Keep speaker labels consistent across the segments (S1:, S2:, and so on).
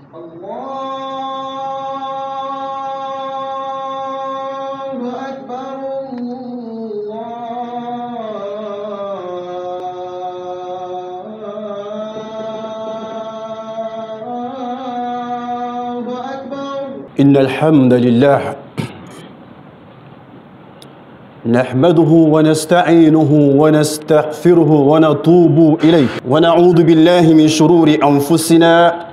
S1: الله أكبر الله أكبر. إن الحمد لله نحمده ونستعينه ونستغفره ونتوب إليه ونعوذ بالله من شرور أنفسنا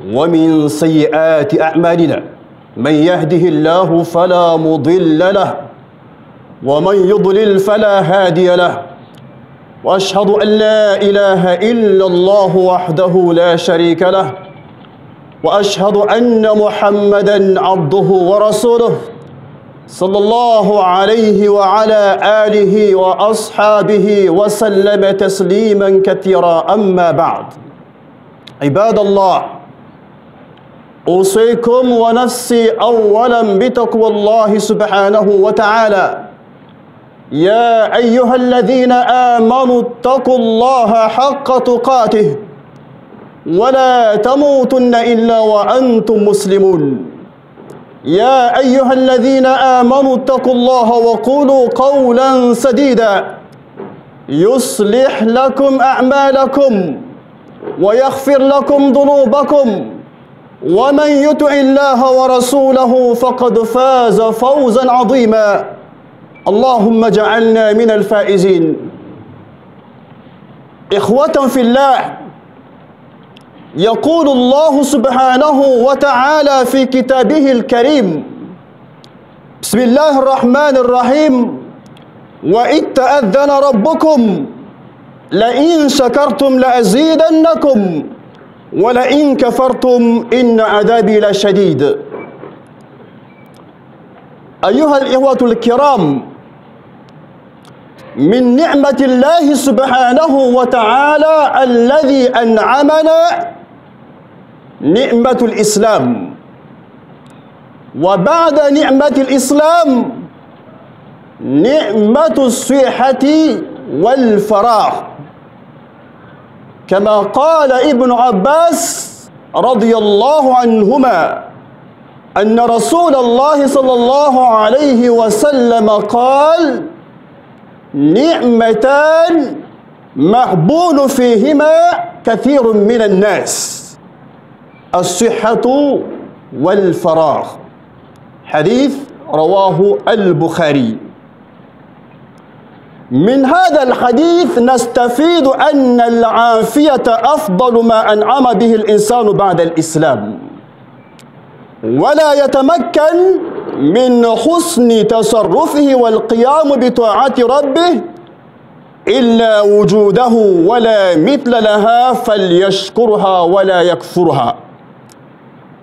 S1: ومن سيئات أعمالنا من يهده الله فلا مضل له ومن يضلل فلا هادي له وأشهد أن لا إله إلا الله وحده لا شريك له وأشهد أن محمدًا عبده ورسوله صلى الله عليه وعلى آله وأصحابه وسلم تسليما كثيرا. أما بعد، عباد الله، أوصيكم ونفسي أولا بتقوى الله سبحانه وتعالى. يا أيها الذين آمنوا اتقوا الله حق تقاته ولا تموتن إلا وأنتم مسلمون. يا أيها الذين آمنوا اتقوا الله وقولوا قولا سديدا يصلح لكم أعمالكم ويغفر لكم ذنوبكم ومن يطع الله ورسوله فقد فاز فوزا عظيما. اللهم اجعلنا من الفائزين. إخوة في الله، يقول الله سبحانه وتعالى في كتابه الكريم: بسم الله الرحمن الرحيم، وإذ تأذن ربكم لئن شكرتم لأزيدنكم ولئن كفرتم إن عذابي لشديد. أيها الإخوة الكرام، من نعمة الله سبحانه وتعالى الذي أنعمنا نعمة الإسلام، وبعد نعمة الإسلام نعمة الصحة والفراغ، كما قال ابن عباس رضي الله عنهما أن رسول الله صلى الله عليه وسلم قال: نعمتان محبون فيهما كثير من الناس، الصحة والفراغ. حديث رواه البخاري. من هذا الحديث نستفيد أن العافية أفضل ما أنعم به الإنسان بعد الإسلام، ولا يتمكن من حسن تصرفه والقيام بطاعة ربه إلا وجوده، ولا مثل لها فليشكرها ولا يكفرها.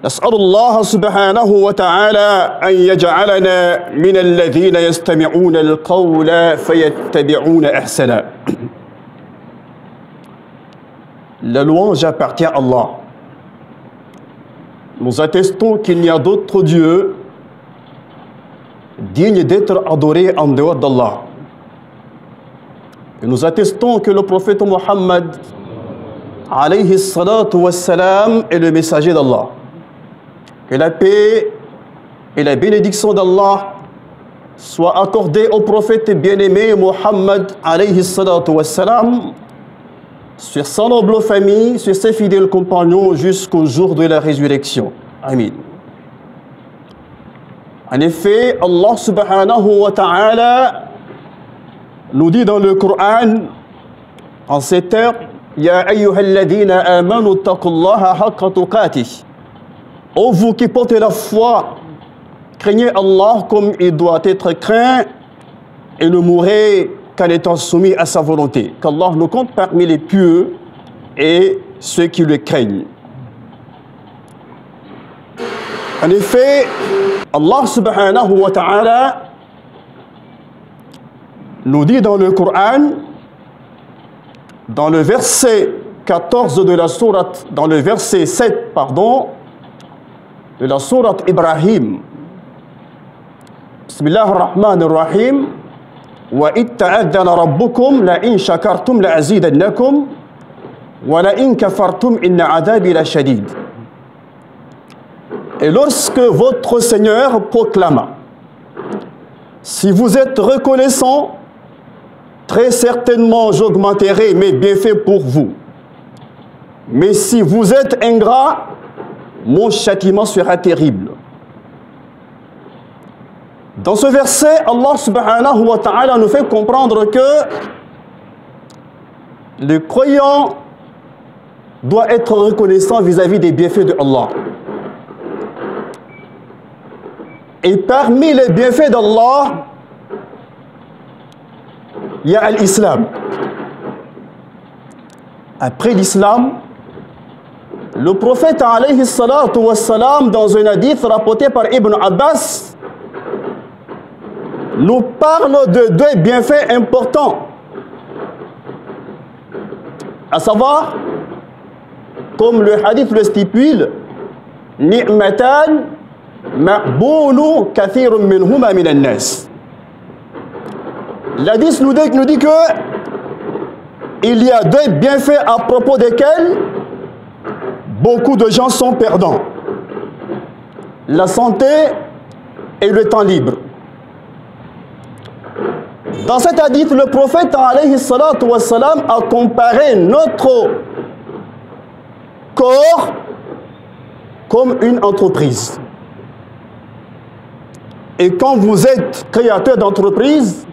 S1: نسأل الله سبحانه وتعالى أن يجعلنا من الذين يستمعون القول فيتبعون أحسنه. La louange appartient à Allah. Nous attestons qu'il n'y a d'autre Dieu digne d'être adoré en dehors d'Allah. Et nous attestons que le prophète Mohammed alayhi salatu wassalam est le messager d'Allah. Que la paix et la bénédiction d'Allah soient accordées au prophète bien-aimé Mohammed alayhi salatu wassalam, sur sa noble famille, sur ses fidèles compagnons jusqu'au jour de la résurrection. Amin. En effet, Allah subhanahu wa ta'ala nous dit dans le Coran, en ces termes: Ya ayyuhalladhina amanu taqullaha haqqa tuqatih. Ô vous qui portez la foi, craignez Allah comme il doit être craint et ne mourrez qu'en étant soumis à sa volonté. Qu'Allah nous compte parmi les pieux et ceux qui le craignent. En effet, Allah subhanahu wa ta'ala nous dit dans le Coran, dans le verset 14 de la sourate, dans le verset 7, pardon, de la sourate Ibrahim: Bismillahir Rahmanir Rahim, wa إذ تأذن ربكم لئن شكرتم لأزيدنكم وَلَئِن كَفَرْتُمْ إِنَّ عَذَابِي لَشَدِيدٌ. Et lorsque votre Seigneur proclama, si vous êtes reconnaissant, très certainement j'augmenterai mes bienfaits pour vous. Mais si vous êtes ingrat, mon châtiment sera terrible. Dans ce verset, Allah subhanahu wa ta'ala nous fait comprendre que le croyant doit être reconnaissant vis-à-vis des bienfaits de Allah. Et parmi les bienfaits d'Allah, il y a l'islam. Après l'islam, le prophète alayhi salatu wassalam, dans un hadith rapporté par Ibn Abbas, nous parle de deux bienfaits importants, à savoir, comme le hadith le stipule, ni'matan ma'boulu kathirun minhuma min an-nas. L'hadith nous dit que il y a deux bienfaits à propos desquels beaucoup de gens sont perdants: la santé et le temps libre. Dans cet hadith, le prophète alayhi salatu wassalam a comparé notre corps comme une entreprise. Et quand vous êtes créateur d'entreprise,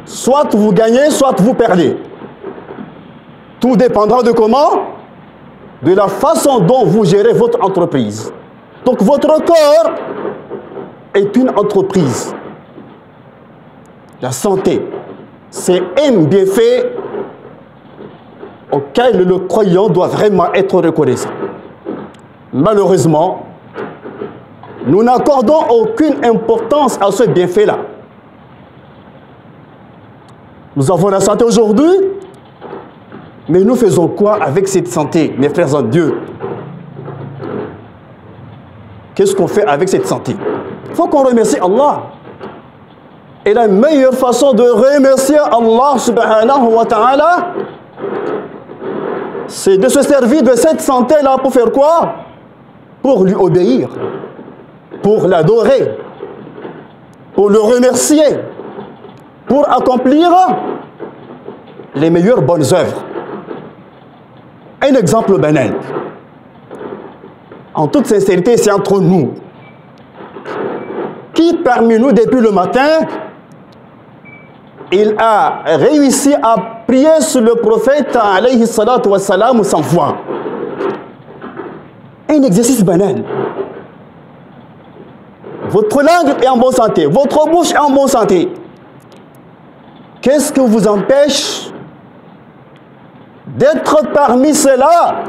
S1: soit vous gagnez, soit vous perdez. Tout dépendra de comment? De la façon dont vous gérez votre entreprise. Donc votre corps est une entreprise. La santé, c'est un bienfait auquel le croyant doit vraiment être reconnaissant. Malheureusement, nous n'accordons aucune importance à ce bienfait-là. Nous avons la santé aujourd'hui, mais nous faisons quoi avec cette santé, mes frères en Dieu? Qu'est-ce qu'on fait avec cette santé? Il faut qu'on remercie Allah. Et la meilleure façon de remercier Allah subhanahu wa ta'ala, c'est de se servir de cette santé-là pour faire quoi? Pour lui obéir, pour l'adorer, pour le remercier, pour accomplir les meilleures bonnes œuvres. Un exemple banal. En toute sincérité, c'est entre nous. Qui parmi nous, depuis le matin, il a réussi à prier sur le prophète alayhi salatu wassalam 100 fois? Un exercice banal. Votre langue est en bonne santé, votre bouche est en bonne santé. Qu'est-ce que vous empêche d'être parmi ceux-là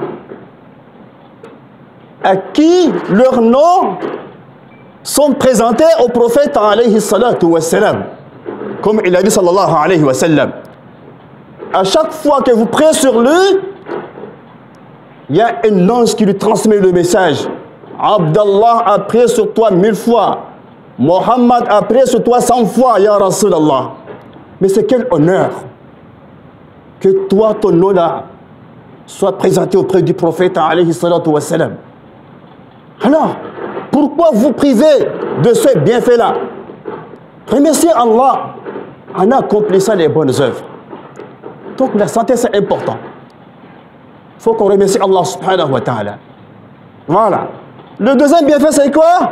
S1: à qui leurs noms sont présentés au prophète alayhi salatu wassalam? Comme il a dit sallallahu alayhi wa sallam, à chaque fois que vous priez sur lui, il y a un ange qui lui transmet le message. Abdallah a prié sur toi 1000 fois. Mohammed a prié sur toi 100 fois, ya Rasulallah. Mais c'est quel honneur que toi, ton nom là, soit présenté auprès du prophète alayhi salatu wassalam. Alors, pourquoi vous privez de ce bienfait-là? Remerciez Allah en accomplissant les bonnes œuvres. Donc la santé, c'est important. Il faut qu'on remercie Allah subhanahu wa ta'ala. Voilà. Le deuxième bienfait, c'est quoi?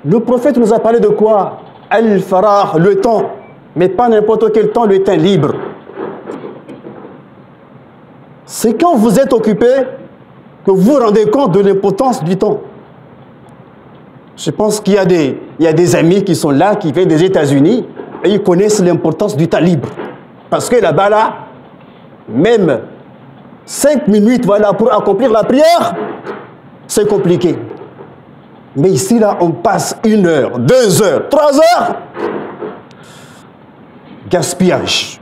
S1: Le prophète nous a parlé de quoi? Al-farah, le temps. Mais pas n'importe quel temps, le temps libre. C'est quand vous êtes occupé que vous vous rendez compte de l'importance du temps. Je pense qu'il y a des amis qui sont là, qui viennent des États-Unis, et ils connaissent l'importance du temps libre. Parce que là-bas, là, même 5 minutes, voilà, pour accomplir la prière, c'est compliqué. Mais ici, là, on passe 1 heure, 2 heures, 3 heures. Gaspillage.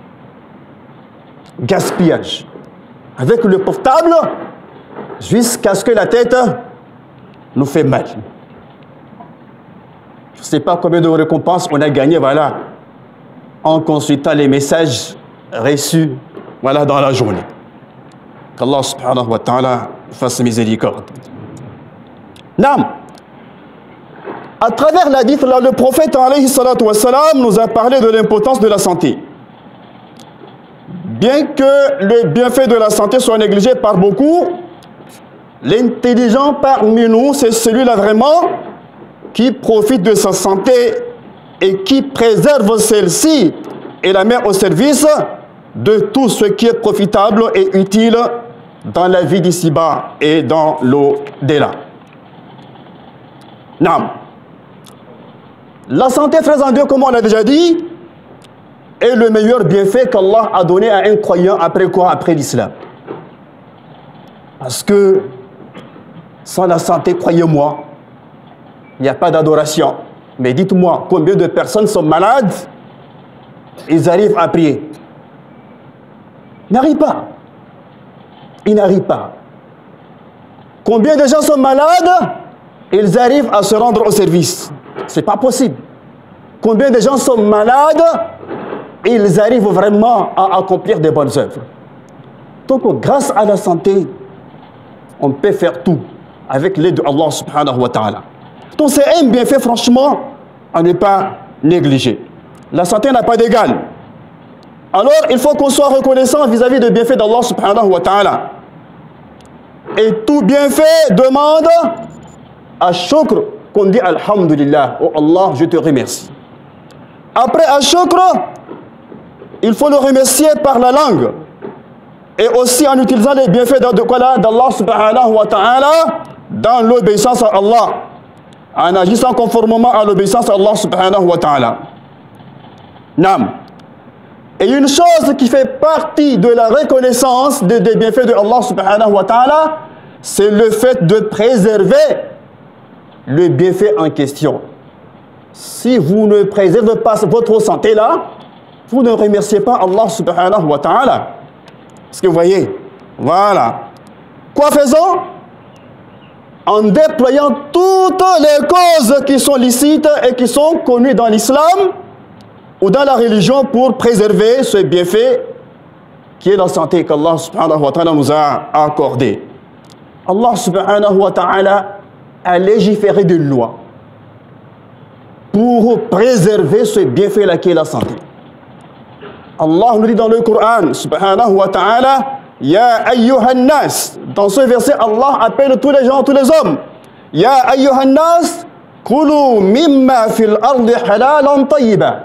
S1: Gaspillage. Avec le portable, jusqu'à ce que la tête nous fait mal. Je ne sais pas combien de récompenses on a gagné, voilà, en consultant les messages reçus voilà, dans la journée. Qu'Allah subhanahu wa ta'ala fasse miséricorde. Naam. À travers l'hadith, là, le prophète alayhi salatu wa salam nous a parlé de l'importance de la santé. Bien que le bienfait de la santé soit négligé par beaucoup, l'intelligent parmi nous, c'est celui-là vraiment qui profite de sa santé et qui préserve celle-ci et la met au service de tout ce qui est profitable et utile dans la vie d'ici-bas et dans l'au-delà. Naam. La santé, frères en Dieu, comme on l'a déjà dit, est le meilleur bienfait qu'Allah a donné à un croyant après quoi? Après l'islam. Parce que sans la santé, croyez-moi, il n'y a pas d'adoration. Mais dites-moi, combien de personnes sont malades? Ils arrivent à prier. Ils n'arrivent pas. Ils n'arrivent pas. Combien de gens sont malades? Ils arrivent à se rendre au service. Ce n'est pas possible. Combien de gens sont malades? Ils arrivent vraiment à accomplir des bonnes œuvres. Donc, grâce à la santé, on peut faire tout avec l'aide de Allah subhanahu wa ta'ala. Donc, c'est un bienfait, franchement, à ne pas négliger. La santé n'a pas d'égal. Alors, il faut qu'on soit reconnaissant vis-à-vis des bienfaits d'Allah subhanahu wa ta'ala. Et tout bienfait demande à shukr, qu'on dit Alhamdulillah, oh Allah, je te remercie. Après Al-Shukr, il faut le remercier par la langue et aussi en utilisant les bienfaits d'Allah subhanahu wa ta'ala dans l'obéissance à Allah, en agissant conformément à l'obéissance à Allah subhanahu wa ta'ala. Nam. Et une chose qui fait partie de la reconnaissance des bienfaits de Allah subhanahu wa ta'ala, c'est le fait de préserver le bienfait en question. Si vous ne préservez pas votre santé là, vous ne remerciez pas Allah subhanahu wa ta'ala. Est-ce que vous voyez? Voilà. Quoi faisons? En déployant toutes les causes qui sont licites et qui sont connues dans l'islam ou dans la religion pour préserver ce bienfait qui est la santé qu'Allah subhanahu wa ta'ala nous a accordé. Allah subhanahu wa ta'ala a légiféré d'une loi pour préserver ce bienfait-là qui est la santé. Allah nous dit dans le Coran, subhanahu wa ta'ala, Ya ayyuhan nas. Dans ce verset, Allah appelle tous les gens, tous les hommes. Ya ayyuhan nas, kulu mimma fil ardi halalan tayyiba.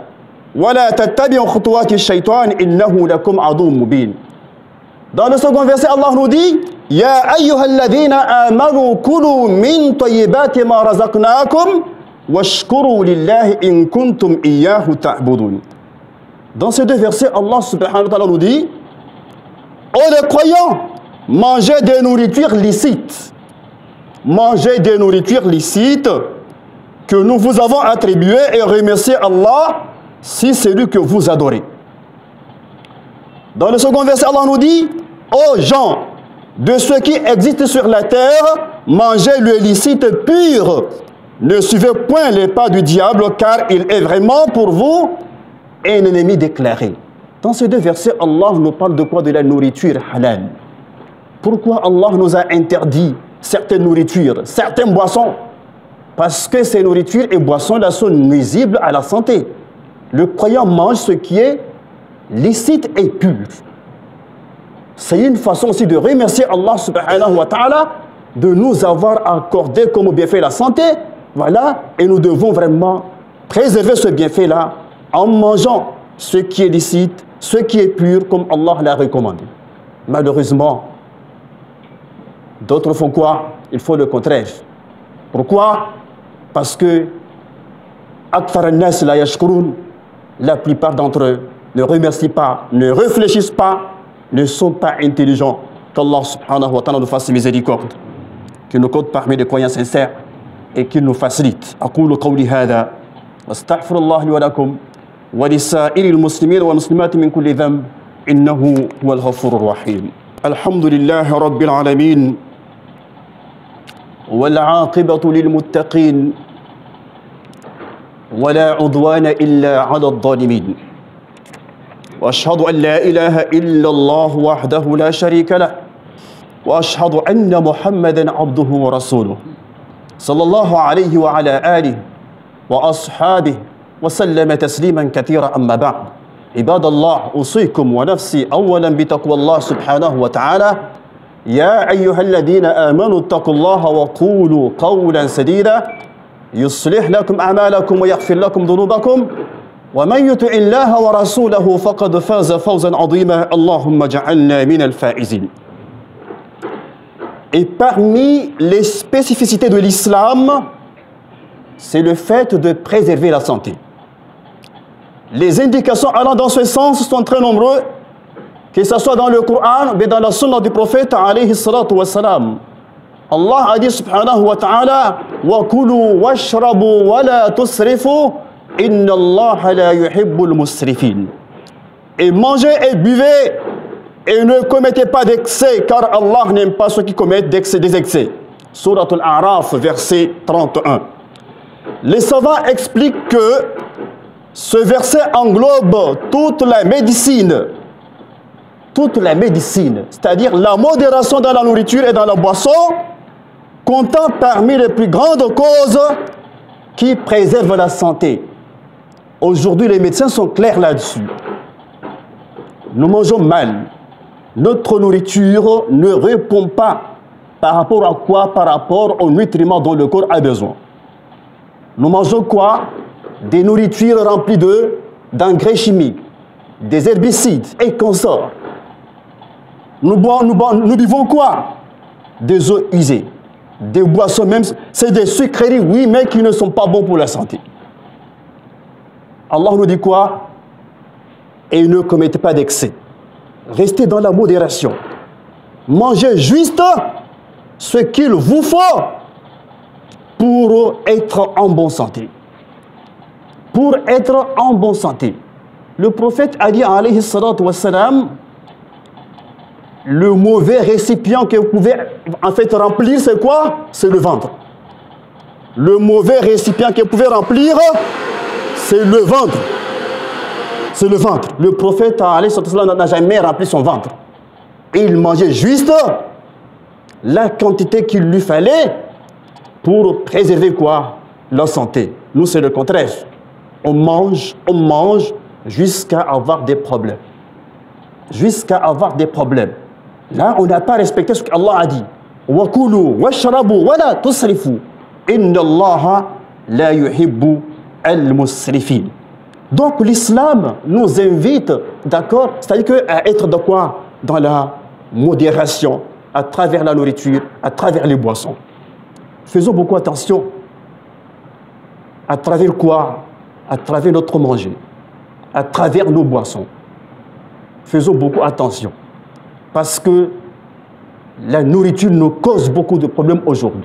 S1: Wa la tattabi'u khutuwati shaytan innahu lakum aduwwun mubin. Dans le second verset, Allah nous dit, Ya ayyuhalladhina amanu kulu min tayyibati ma razaqnakum washkuru lillahi in kuntum iyyahu ta'budun. Dans ces deux versets, Allah subhanahu wa ta'ala nous dit, ô les croyants, mangez des nourritures licites. Mangez des nourritures licites que nous vous avons attribuées et remerciez Allah si c'est lui que vous adorez. Dans le second verset, Allah nous dit, ô gens, de ceux qui existent sur la terre, mangez le licite pur. Ne suivez point les pas du diable, car il est vraiment pour vous un ennemi déclaré. Dans ces deux versets, Allah nous parle de quoi? De la nourriture halal. Pourquoi Allah nous a interdit certaines nourritures, certaines boissons? Parce que ces nourritures et boissons-là sont nuisibles à la santé. Le croyant mange ce qui est licite et pur. C'est une façon aussi de remercier Allah subhanahu wa ta'ala de nous avoir accordé comme bienfait la santé. Voilà, et nous devons vraiment préserver ce bienfait-là en mangeant ce qui est licite, ce qui est pur, comme Allah l'a recommandé. Malheureusement, d'autres font quoi? Il faut le contraire. Pourquoi? Parce que la plupart d'entre eux ne remercient pas, ne réfléchissent pas, ne sont pas intelligents. Qu'Allah subhanahu wa ta'ala nous fasse miséricorde, qu'il nous compte parmi les croyants sincères et qu'il nous facilite. أقول قولي هذا واستغفر الله لي ولكم ولسائر المسلمين والمسلمات من كل ذنب إنه هو الغفور الرحيم. الحمد لله رب العالمين والعاقبة للمتقين ولا عدوان إلا على الظالمين وأشهد أن لا إله إلا الله وحده لا شريك له وأشهد أن محمدا عبده ورسوله صلى الله عليه وعلى آله وأصحابه وسلم تسليما كثيرا أما بعد عباد الله أوصيكم ونفسي أولا بتقوى الله سبحانه وتعالى يا أيها الذين آمنوا اتقوا الله وقولوا قولا سديدا يصلح لكم أعمالكم ويغفر لكم ذنوبكم ومن يطع الله ورسوله فقد فاز فوزا عظيما اللهم اجعلنا من الفائزين. Et parmi les spécificités de l'islam, c'est le fait de préserver la santé. Les indications allant dans ce sens sont très nombreuses, que ce soit dans le Coran, mais dans la sunna du prophète, alayhi salatu wa salam. Allah a dit subhanahu wa ta'ala wa kulu washrabu wa la tusrifu inna Allah la yuhibbul musrifin. Et mangez et buvez et ne commettez pas d'excès car Allah n'aime pas ceux qui commettent des excès. Surat al-A'raf verset 31. Les savants expliquent que ce verset englobe toute la médecine, c'est-à-dire la modération dans la nourriture et dans la boisson, comptant parmi les plus grandes causes qui préservent la santé. Aujourd'hui, les médecins sont clairs là-dessus. Nous mangeons mal. Notre nourriture ne répond pas par rapport à quoi? Par rapport aux nutriments dont le corps a besoin. Nous mangeons quoi? Des nourritures remplies d'engrais chimiques, des herbicides et consorts. Nous buvons quoi? Des eaux usées, des boissons même, c'est des sucreries, oui, mais qui ne sont pas bons pour la santé. Allah nous dit quoi? Et ne commettez pas d'excès. Restez dans la modération. Mangez juste ce qu'il vous faut pour être en bonne santé. Pour être en bonne santé. Le prophète a dit, alayhi salatu wa salam, le mauvais récipient que vous pouvez en fait remplir, c'est quoi? C'est le ventre. Le mauvais récipient que vous pouvez remplir, c'est le ventre. C'est le ventre. Le prophète alayhi salatu wa salam n'a jamais rempli son ventre. Il mangeait juste la quantité qu'il lui fallait pour préserver quoi? La santé. Nous, c'est le contraire. On mange jusqu'à avoir des problèmes. Jusqu'à avoir des problèmes. Là, on n'a pas respecté ce qu'Allah a dit. Wa kulu washrabu wa la tusrifu. Inna Allah la yuhibbu al-musrifin. Donc l'islam nous invite, d'accord, c'est-à-dire à être de quoi? Dans la modération, à travers la nourriture, à travers les boissons. Faisons beaucoup attention. À travers quoi? À travers notre manger, à travers nos boissons. Faisons beaucoup attention. Parce que la nourriture nous cause beaucoup de problèmes aujourd'hui.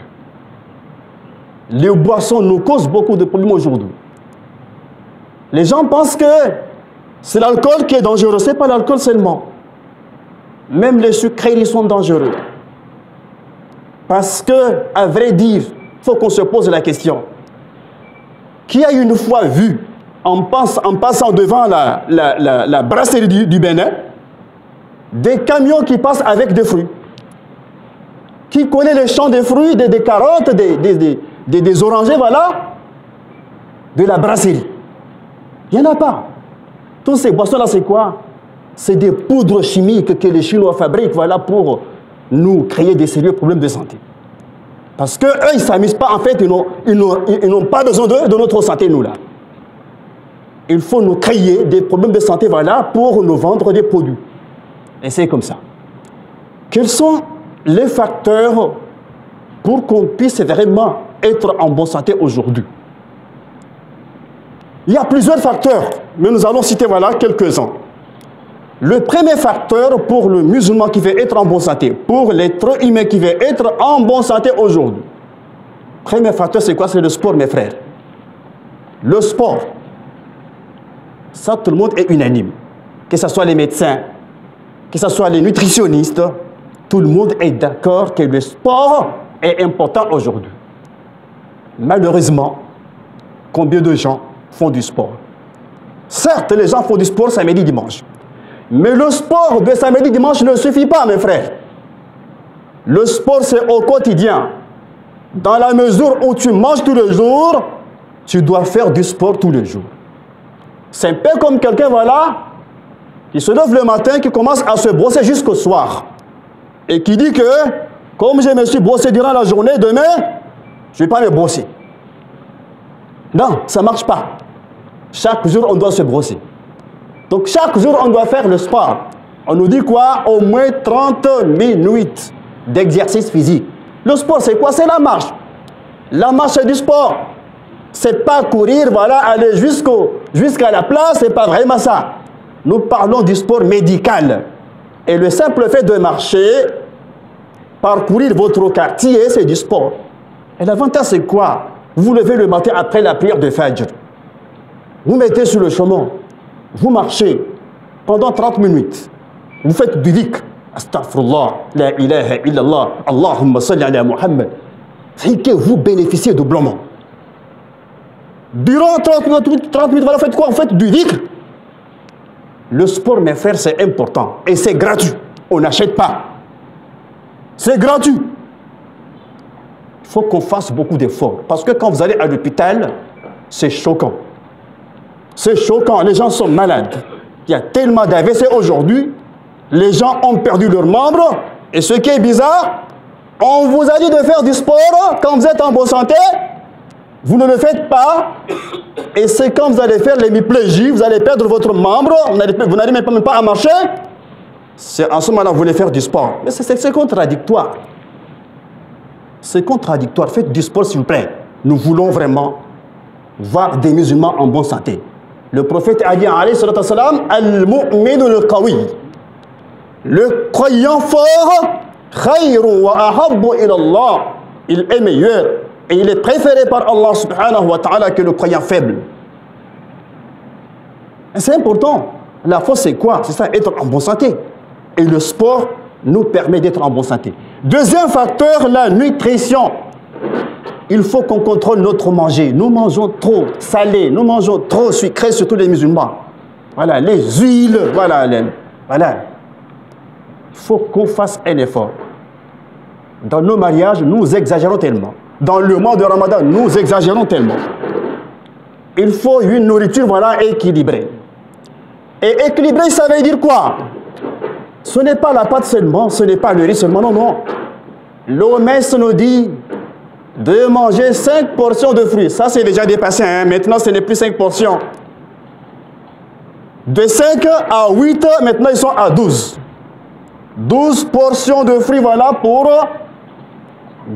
S1: Les boissons nous causent beaucoup de problèmes aujourd'hui. Les gens pensent que c'est l'alcool qui est dangereux. Ce n'est pas l'alcool seulement. Même les sucreries sont dangereux. Parce que, à vrai dire, il faut qu'on se pose la question. Qui a une fois vu, en passant devant la brasserie du Bénin, des camions qui passent avec des fruits, qui connaît les champs des fruits, des carottes, des orangers, voilà, de la brasserie. Il n'y en a pas. Toutes ces boissons-là, c'est quoi? C'est des poudres chimiques que les Chinois fabriquent, voilà, pour nous créer des sérieux problèmes de santé. Parce qu'eux, ils ne s'amusent pas, en fait, ils n'ont pas besoin de notre santé, nous, là. Il faut nous créer des problèmes de santé, voilà, pour nous vendre des produits. Et c'est comme ça. Quels sont les facteurs pour qu'on puisse vraiment être en bonne santé aujourd'hui? Il y a plusieurs facteurs, mais nous allons citer, voilà, quelques-uns. Le premier facteur pour le musulman qui veut être en bonne santé, pour l'être humain qui veut être en bonne santé aujourd'hui, le premier facteur, c'est quoi? C'est le sport, mes frères. Le sport. Ça, tout le monde est unanime. Que ce soit les médecins, que ce soit les nutritionnistes, tout le monde est d'accord que le sport est important aujourd'hui. Malheureusement, combien de gens font du sport? Certes, les gens font du sport samedi, dimanche. Mais le sport de samedi, dimanche ne suffit pas, mes frères. Le sport, c'est au quotidien. Dans la mesure où tu manges tous les jours, tu dois faire du sport tous les jours. C'est un peu comme quelqu'un, voilà, qui se lève le matin, qui commence à se brosser jusqu'au soir. Et qui dit que, comme je me suis brossé durant la journée, demain, je ne vais pas me brosser. Non, ça ne marche pas. Chaque jour, on doit se brosser. Donc, chaque jour, on doit faire le sport. On nous dit quoi? Au moins 30 minutes d'exercice physique. Le sport, c'est quoi? C'est la marche. La marche, c'est du sport. C'est pas courir, voilà, aller jusqu'à la place, c'est pas vraiment ça. Nous parlons du sport médical. Et le simple fait de marcher, parcourir votre quartier, c'est du sport. Et l'avantage, c'est quoi? Vous vous levez le matin après la prière de Fajr. Vous mettez sur le chemin. Vous marchez pendant 30 minutes. Vous faites du dhikr. Astaghfirullah, la ilaha illallah, Allahumma salli ala Muhammad. C'est que vous bénéficiez doublement. Durant 30 minutes, voilà, faites quoi? Vous faites du dhikr. Le sport, mes frères, c'est important. Et c'est gratuit. On n'achète pas. C'est gratuit. Il faut qu'on fasse beaucoup d'efforts. Parce que quand vous allez à l'hôpital, c'est choquant. C'est choquant. Les gens sont malades. Il y a tellement d'AVC aujourd'hui. Les gens ont perdu leurs membres. Et ce qui est bizarre, on vous a dit de faire du sport quand vous êtes en bonne santé. Vous ne le faites pas. Et c'est quand vous allez faire l'hémiplégie, vous allez perdre votre membre, vous n'arrivez même pas à marcher. C'est en ce moment-là, vous voulez faire du sport. Mais c'est contradictoire. C'est contradictoire. Faites du sport, s'il vous plaît. Nous voulons vraiment voir des musulmans en bonne santé. Le prophète a dit, alayhi salatu wassalam, al-mu'minu al-qawi. Le croyant fort, khayru wa ahabbu ila Allah. Il est meilleur et il est préféré par Allah subhanahu wa ta'ala que le croyant faible. C'est important. La force, c'est quoi? C'est ça, être en bonne santé. Et le sport nous permet d'être en bonne santé. Deuxième facteur, la nutrition. Il faut qu'on contrôle notre manger. Nous mangeons trop salé, nous mangeons trop sucré, surtout les musulmans. Voilà, les huiles, voilà. Il faut qu'on fasse un effort. Dans nos mariages, nous exagérons tellement. Dans le mois de Ramadan, nous exagérons tellement. Il faut une nourriture, voilà, équilibrée. Et équilibrée, ça veut dire quoi? Ce n'est pas la pâte seulement, ce n'est pas le riz seulement, non, non. L'OMS nous dit de manger 5 portions de fruits. Ça, c'est déjà dépassé, hein? Maintenant, ce n'est plus 5 portions. De 5 à 8, maintenant, ils sont à 12. 12 portions de fruits, voilà, pour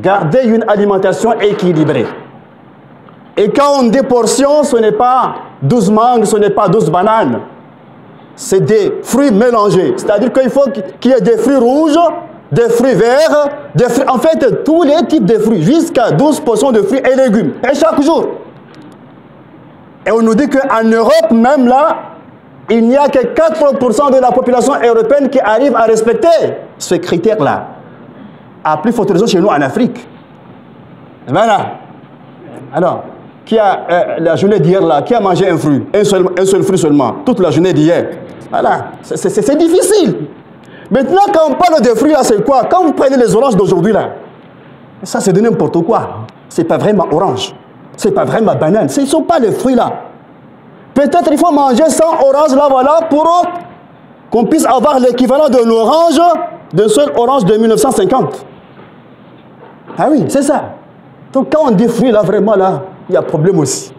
S1: garder une alimentation équilibrée. Et quand on dit portions, ce n'est pas 12 mangues, ce n'est pas 12 bananes. C'est des fruits mélangés. C'est-à-dire qu'il faut qu'il y ait des fruits rouges, des fruits verts, des fruits, en fait, tous les types de fruits, jusqu'à 12 portions de fruits et légumes, et chaque jour. Et on nous dit qu'en Europe, même là, il n'y a que 4% de la population européenne qui arrive à respecter ce critère-là. À plus forte raison chez nous en Afrique. Voilà. Alors, qui a, la journée d'hier là, qui a mangé un fruit, un seul fruit seulement, toute la journée d'hier? Voilà, c'est difficile. Maintenant, quand on parle de fruits là, c'est quoi? Quand vous prenez les oranges d'aujourd'hui là, ça c'est de n'importe quoi. C'est pas vraiment orange, c'est pas vraiment banane, ce ne sont pas les fruits là. Peut-être il faut manger 100 oranges là, voilà, pour qu'on puisse avoir l'équivalent de l'orange, d'un seul orange de 1950. Ah oui, c'est ça. Donc quand on dit fruits là, vraiment là, il y a problème aussi.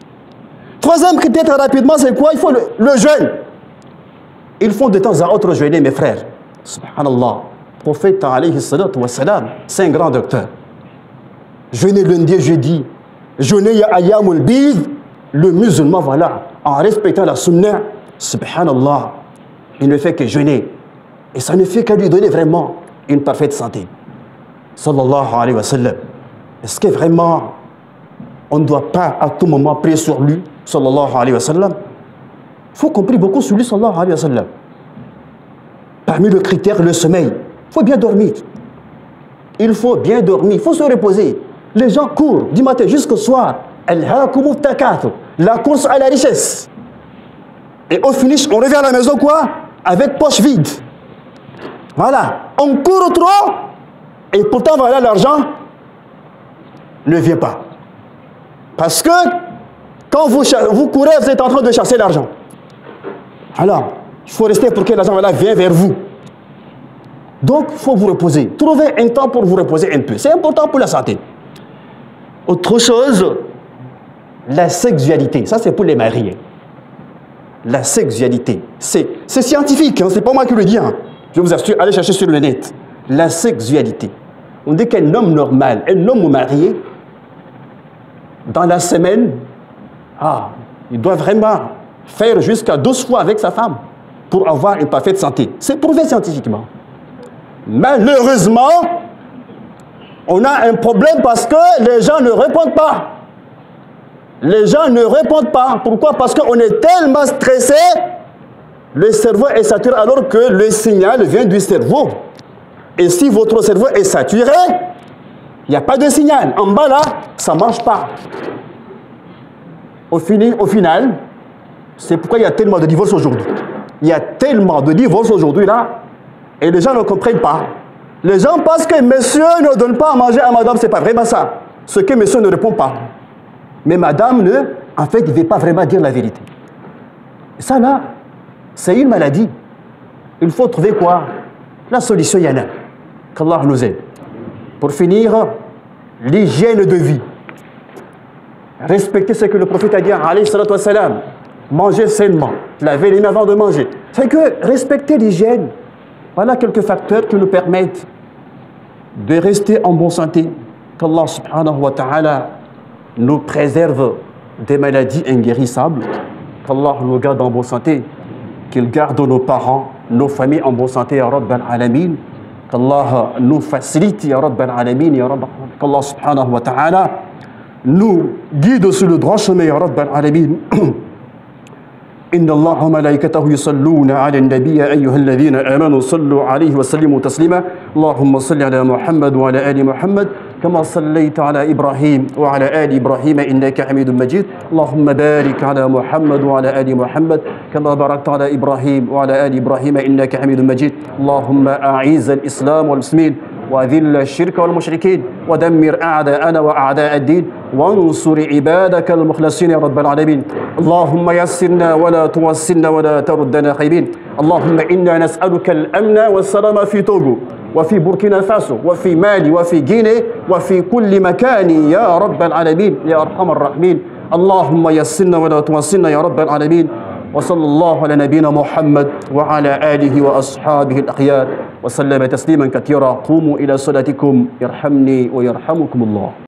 S1: Troisième critère très rapidement, c'est quoi? Il faut le jeûne. Il faut de temps à autre jeûner, mes frères. Subhanallah. Le prophète alayhi salatu wa salam, c'est un grand docteur. Jeûner lundi et jeudi. Jeûner ya ayyamul bid. Le musulman, voilà, en respectant la sunna, subhanallah, il ne fait que jeûner. Et ça ne fait qu'à lui donner vraiment une parfaite santé. Sallallahu alayhi wa sallam. Est-ce que vraiment, on ne doit pas à tout moment prier sur lui, sallallahu alayhi wa sallam? Il faut qu'on prie beaucoup sur lui, sallallahu alayhi wa sallam. Parmi les critères, le sommeil. Il faut bien dormir. Il faut bien dormir, il faut se reposer. Les gens courent du matin jusqu'au soir. La course à la richesse. Et au finish, on revient à la maison quoi? avec poche vide. Voilà, on court trop et pourtant voilà l'argent ne vient pas. Parce que quand vous courez, vous êtes en train de chasser l'argent. Alors, il faut rester pour que l'argent vienne vers vous. Donc, il faut vous reposer. Trouvez un temps pour vous reposer un peu. C'est important pour la santé. Autre chose, la sexualité. Ça, c'est pour les mariés. La sexualité. C'est scientifique, hein, c'est pas moi qui le dis. Hein. Je vous assure, allez chercher sur le net. La sexualité. On dit qu'un homme normal, un homme marié, dans la semaine, il doit vraiment faire jusqu'à 12 fois avec sa femme pour avoir une parfaite santé. C'est prouvé scientifiquement. Malheureusement, on a un problème parce que les gens ne répondent pas. Les gens ne répondent pas. Pourquoi? Parce qu'on est tellement stressé, le cerveau est saturé alors que le signal vient du cerveau. Et si votre cerveau est saturé, il n'y a pas de signal. En bas là, ça ne marche pas. Au final, c'est pourquoi il y a tellement de divorces aujourd'hui. Il y a tellement de divorces aujourd'hui là, et les gens ne comprennent pas. Les gens pensent que monsieur ne donne pas à manger à madame, c'est pas vraiment ça. Ce que monsieur ne répond pas. Mais madame en fait, ne veut pas vraiment dire la vérité. Ça là, c'est une maladie. Il faut trouver quoi? La solution, il y en a. Qu'Allah nous aide. Pour finir, l'hygiène de vie. Respecter ce que le prophète a dit, alayhi salatu wassalam. Manger sainement, laver les mains avant de manger. C'est que respecter l'hygiène, voilà quelques facteurs qui nous permettent de rester en bonne santé. Qu'Allah subhanahu wa ta'ala nous préserve des maladies inguérissables. Qu'Allah nous garde en bonne santé. Qu'il garde nos parents, nos familles en bonne santé, ya Rabbal Alamin. Qu'Allah nous facilite, ya Rabbal Alamin, ya Rabb. Qu'Allah subhanahu wa ta'ala nous guide sur le droit chemin, ya Rabbal Alamin. إن الله وملائكته يصلون على النبي يا أيها الذين آمنوا صلوا عليه وسلموا تسليما اللهم صل على محمد وعلى آل محمد كما صليت على إبراهيم وعلى آل إبراهيم إنك حميد مجيد اللهم بارك على محمد وعلى آل محمد كما باركت على إبراهيم وعلى آل إبراهيم إنك حميد مجيد اللهم أعز الإسلام والمسلمين وذل الشرك والمشركين ودمر أعداءنا وأعداء الدين وانصر عبادك المخلصين يا رب العالمين اللهم يسرنا ولا توسلنا ولا تردنا خيبين اللهم إنا نسألك الأمن والسلام في توغو وفي بوركينا فاسو وفي مالي وفي غيني وفي كل مكان يا رب العالمين يا أرحم الراحمين اللهم يسرنا ولا توسلنا يا رب العالمين وصلى الله على نبينا محمد وعلى آله وأصحابه الأخيار وسلم تسليما كثيرا قوموا إلى صلاتكم يرحمني ويرحمكم الله